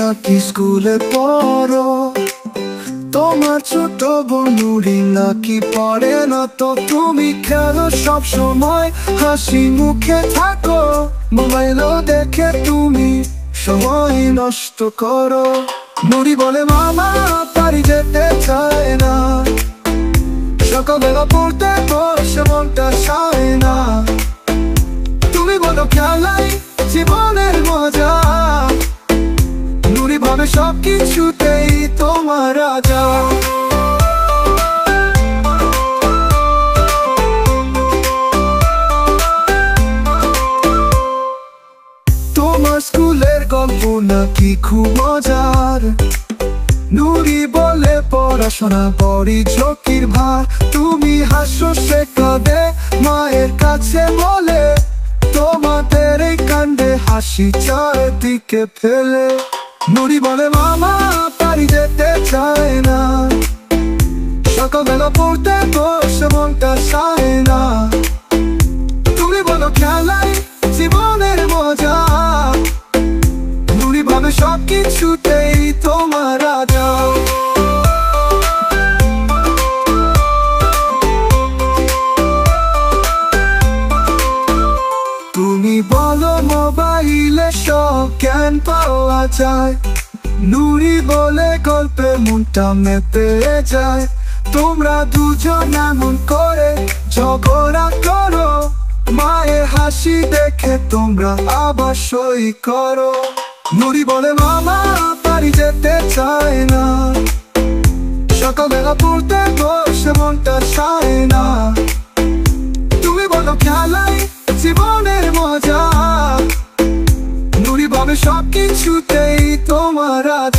নাকি স্কুলে পড়ো? তোমার ছোট বোন নুরি নাকি পড়ে না? তো তুমি খেলো সব সময়, হাসি মুখে থাকো, মোবাইলও দেখে তুমি সময় নষ্ট করো। নুরি বলে মামা বাড়ি যেতে চায় না, সকালবেলা পড়তে বসে মনটা সায় না। তুমি বলো খেলাই জীবনের মজা, নুরি ভাবে সব কিছুতেই তোমার রাজা। তোমার স্কুলের গল্প নাকি খুব মজার, নুরি বলে পড়াশোনা বড়ি ঝুঁকির ভার। তুমি হাসো সে কাঁদে, মায়ের কাছে বলে তোমাদের এই কাণ্ডে হাসি চারদিকে ফেলে। নুরি বলে মামা বাড়ি যেতে চায় না, সকালবেলা পড়তে বসে মনটা সায় না। তুমি বলো খেলাই জীবনের মজা, নুরি ভাবে সব কিছুতেই তোমার রাজা। তুমি বলো মোবাইলে সব জ্ঞান পাওয়া যায়, নুরি বলে গল্পে মনটা মেতে যায়। তোমরা দুজন এমন করে ঝগড়া করো, মায়ের হাসি দেখে তোমরা আবার সই করো। নুরি বলে মামা বাড়ি যেতে চায় না, সকালবেলা পড়তে বসে মনটা সায় না। তুমি বলো খেলাই জীবনের মজা, নুরি ভাবে সব কিছুতেই তোমার রাজা।